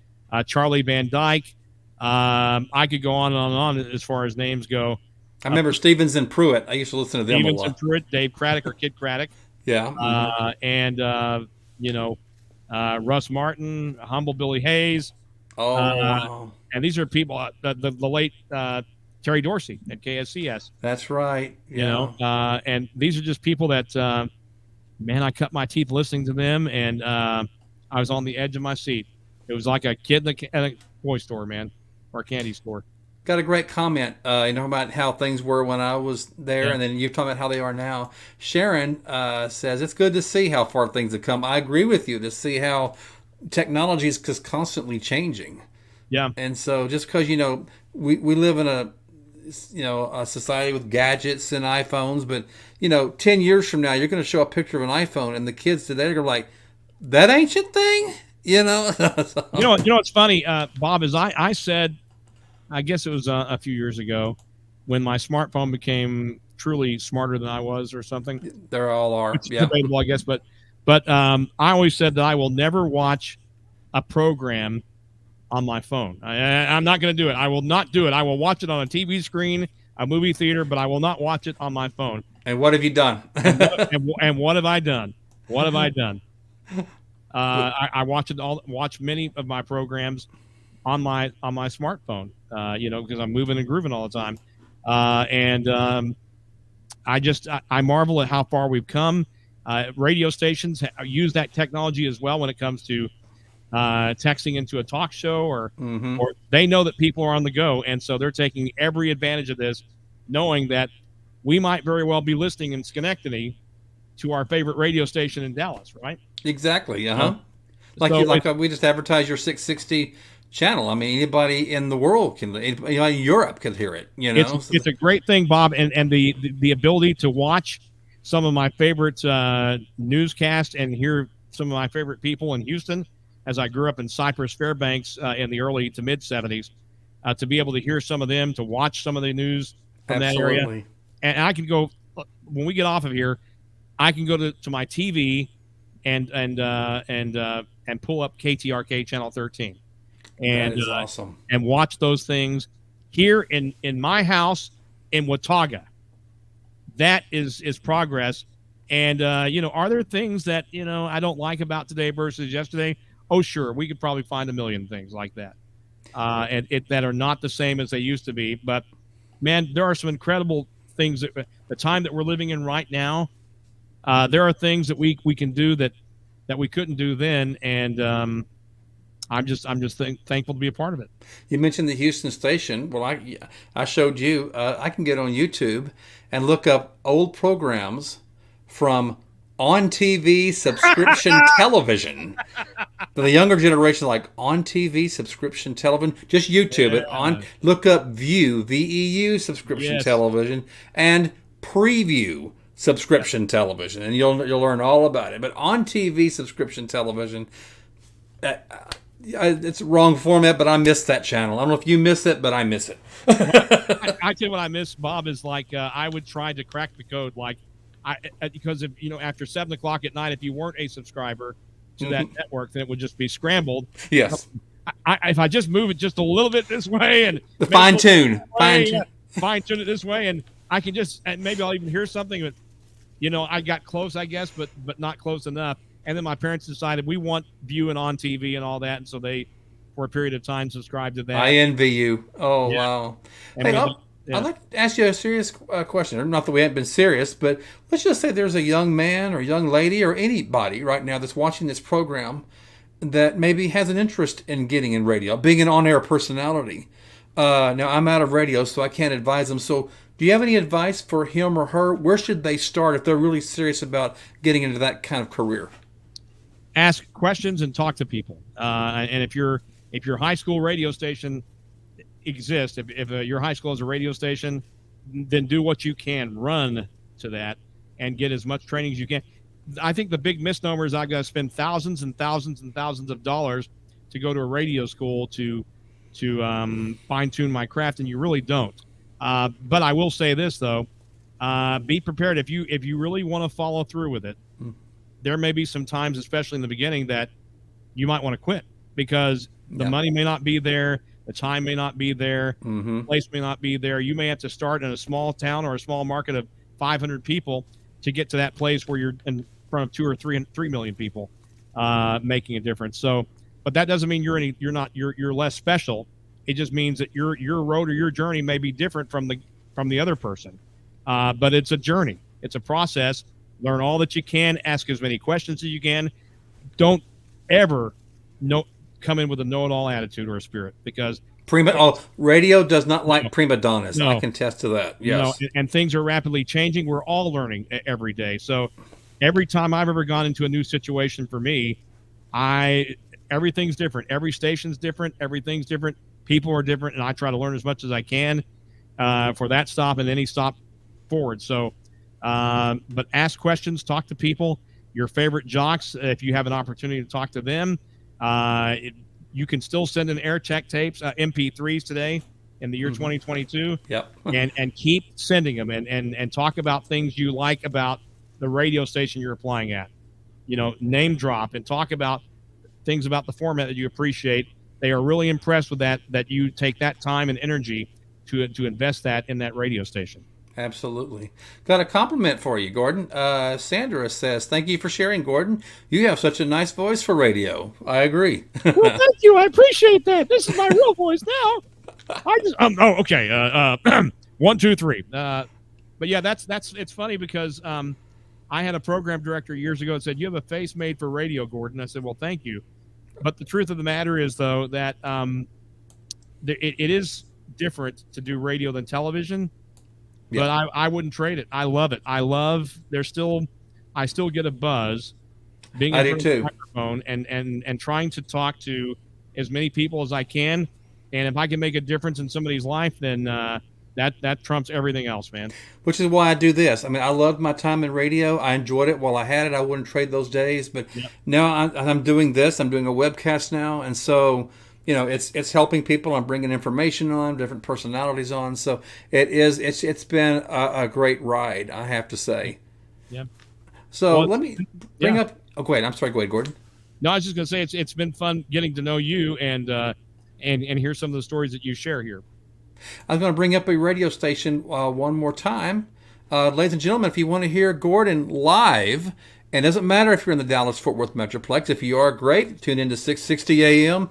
Charlie Van Dyke. I could go on and on as far as names go. I remember Stevens and Pruitt. I used to listen to them Stevens a and lot. Pruitt, Dave Craddock or Kid Craddock. Yeah. And Russ Martin, Humble Billy Hayes. Oh, wow. And these are people, the late Terry Dorsey at KSCS. That's right. And these are just people that, man, I cut my teeth listening to them, and I was on the edge of my seat. It was like a kid at a toy store, man, or a candy store. Got a great comment, about how things were when I was there, and then you've talked about how they are now. Sharon says, it's good to see how far things have come. I agree with you, to see how technology is just constantly changing. Yeah. And so just because, we live in a society with gadgets and iPhones, but, 10 years from now, you're going to show a picture of an iPhone, and the kids today are like, that ancient thing? So. What's funny, Bob, is I said, I guess it was a few years ago when my smartphone became truly smarter than I was or something. They all are. It's yeah. debatable, I guess. But I always said that I will never watch a program on my phone. I'm not going to do it. I will not do it. I will watch it on a TV screen, a movie theater, but I will not watch it on my phone. And what have you done? and what have I done? What have I done? I watch many of my programs on my smartphone, because I'm moving and grooving all the time. I marvel at how far we've come. Radio stations use that technology as well when it comes to texting into a talk show, or they know that people are on the go. And so they're taking every advantage of this, knowing that we might very well be listening in Schenectady to our favorite radio station in Dallas, right? Exactly. We just advertise your 660 channel. I mean, anybody in the world can, anybody in Europe could hear it. It's a great thing, Bob, and the ability to watch some of my favorite newscasts and hear some of my favorite people in Houston, as I grew up in Cypress, Fairbanks in the early to mid 70s, to be able to hear some of them, to watch some of the news from that area, and I can go when we get off of here. I can go to my TV and pull up KTRK channel 13. And that is awesome. And watch those things here in my house in Watauga. That is progress. And are there things that I don't like about today versus yesterday? Oh, sure, we could probably find a million things like that, that are not the same as they used to be. But man, there are some incredible things that the time that we're living in right now. There are things that we can do that we couldn't do then, and I'm just thankful to be a part of it. You mentioned the Houston station. Well, I showed you. I can get on YouTube and look up old programs from on TV subscription television. For the younger generation, like on TV subscription television, just YouTube it. Look up View, VEU subscription television, and Preview subscription television, and you'll learn all about it. But on TV subscription television, it's wrong format, but I miss that channel. I don't know if you miss it, but I miss it. I tell you what I miss, Bob, is like I would try to crack the code, because if after 7 o'clock at night, if you weren't a subscriber to that network, then it would just be scrambled. Yes. If I just move it just a little bit this way and fine tune it this way, and I can and maybe I'll even hear something, but I got close, I guess, but not close enough. And then my parents decided we want viewing on TV and all that, and so they, for a period of time, subscribed to that. I envy you. Oh, wow. And I'd like to ask you a serious question. Not that we haven't been serious, but let's just say there's a young man or young lady or anybody right now that's watching this program that maybe has an interest in getting in radio, being an on-air personality. Now, I'm out of radio, so I can't advise them. So do you have any advice for him or her? Where should they start if they're really serious about getting into that kind of career? Ask questions and talk to people. And if your high school radio station exists, if your high school has a radio station, then do what you can, run to that and get as much training as you can. I think the big misnomer is I've got to spend thousands and thousands and thousands of dollars to go to a radio school to fine tune my craft, and you really don't. But I will say this though, be prepared if you really want to follow through with it. There may be some times, especially in the beginning, that you might want to quit because the money may not be there, the time may not be there, the place may not be there. You may have to start in a small town or a small market of 500 people to get to that place where you're in front of 2 or 3 million people, making a difference. So, but that doesn't mean you're less special. It just means that your road or your journey may be different from the other person. But it's a journey. It's a process. Learn all that you can. Ask as many questions as you can. Don't ever come in with a know-it-all attitude or a spirit, because radio does not like prima donnas. No. I can attest to that. Yes. No, and things are rapidly changing. We're all learning every day. So every time I've ever gone into a new situation for me, everything's different. Every station's different. Everything's different. People are different, and I try to learn as much as I can for that stop and any stop forward. So, but ask questions, talk to people, your favorite jocks. If you have an opportunity to talk to them, you can still send in air check tapes, MP3s today in the year 2022. Yep. and keep sending them and talk about things you like about the radio station you're applying at. Name drop and talk about things about the format that you appreciate. They are really impressed with that you take that time and energy to invest that in that radio station. Absolutely. Got a compliment for you, Gordon. Sandra says, "Thank you for sharing, Gordon. You have such a nice voice for radio." I agree. Well, thank you. I appreciate that. This is my real voice now. Okay. 1, 2, 3. But yeah, it's funny because I had a program director years ago that said, "You have a face made for radio, Gordon." I said, "Well, thank you." But the truth of the matter is, though, that it is different to do radio than television. But I wouldn't trade it. I love it. I still get a buzz being in front of the microphone and trying to talk to as many people as I can. And if I can make a difference in somebody's life, then that trumps everything else, man. Which is why I do this. I mean, I loved my time in radio. I enjoyed it while I had it. I wouldn't trade those days. But now I'm doing this. I'm doing a webcast now. And so, it's helping people. I'm bringing information on, different personalities on. So it's been a great ride, I have to say. Yeah. So let me bring up. Oh, go ahead. I'm sorry. Go ahead, Gordon. No, I was just going to say it's been fun getting to know you and hear some of the stories that you share here. I was going to bring up a radio station one more time. Ladies and gentlemen, if you want to hear Gordon live, and it doesn't matter if you're in the Dallas-Fort Worth Metroplex. If you are, great. Tune in to 660 AM.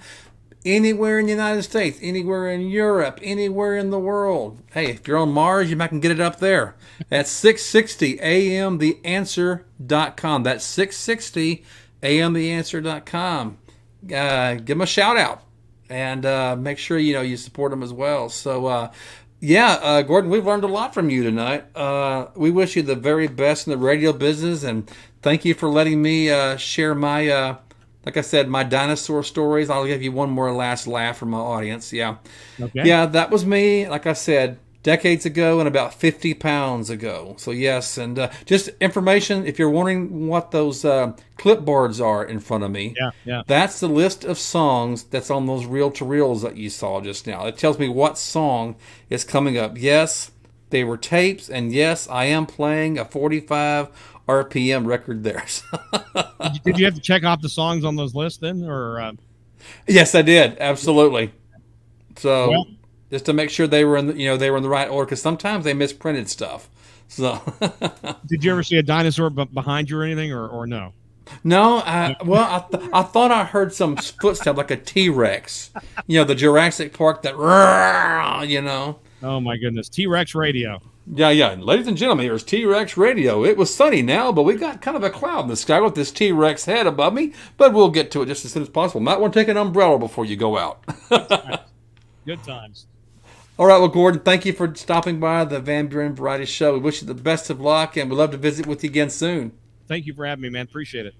Anywhere in the United States, anywhere in Europe, anywhere in the world. Hey, if you're on Mars, you might can get it up there. That's 660 amtheanswer.com. That's 660 amtheanswer.com. Give them a shout out and make sure you support them as well. So, Gordon, we've learned a lot from you tonight. We wish you the very best in the radio business, and thank you for letting me share my like I said, my dinosaur stories. I'll give you one more last laugh from my audience. Yeah. Okay. Yeah, that was me, like I said, decades ago and about 50 pounds ago. So, yes, and just information, if you're wondering what those clipboards are in front of me, that's the list of songs that's on those reel-to-reels that you saw just now. It tells me what song is coming up. Yes, they were tapes, and yes, I am playing a 45 RPM record there. Did you have to check off the songs on those lists then, or? Yes, I did. Absolutely. So just to make sure they were in the right order, because sometimes they misprinted stuff. So. Did you ever see a dinosaur behind you or anything, or no? No. I thought I heard some footsteps like a T-Rex. The Jurassic Park that. Oh my goodness, T-Rex radio. Yeah. Ladies and gentlemen, here's T-Rex Radio. It was sunny now, but we got kind of a cloud in the sky with this T-Rex head above me, but we'll get to it just as soon as possible. Might want to take an umbrella before you go out. Good times. All right, well, Gordon, thank you for stopping by the Van Buren Variety Show. We wish you the best of luck, and we'd love to visit with you again soon. Thank you for having me, man. Appreciate it.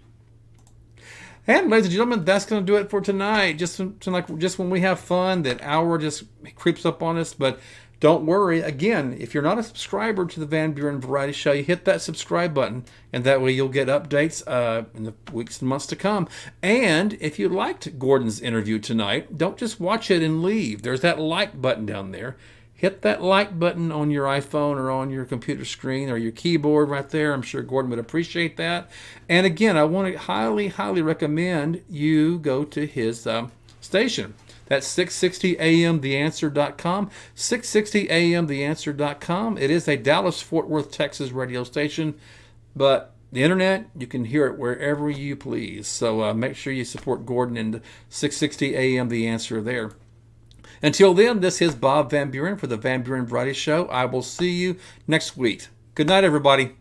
And ladies and gentlemen, that's going to do it for tonight. Just when we have fun, that hour just creeps up on us, but don't worry. Again, if you're not a subscriber to the Van Buren Variety Show, you hit that subscribe button, and that way you'll get updates in the weeks and months to come. And if you liked Gordon's interview tonight, don't just watch it and leave. There's that like button down there. Hit that like button on your iPhone or on your computer screen or your keyboard right there. I'm sure Gordon would appreciate that. And again, I want to highly, highly recommend you go to his station. That's 660amtheanswer.com, 660amtheanswer.com. It is a Dallas-Fort Worth, Texas radio station, but the internet, you can hear it wherever you please. So make sure you support Gordon and 660 AM The Answer there. Until then, this is Bob Van Buren for the Van Buren Variety Show. I will see you next week. Good night, everybody.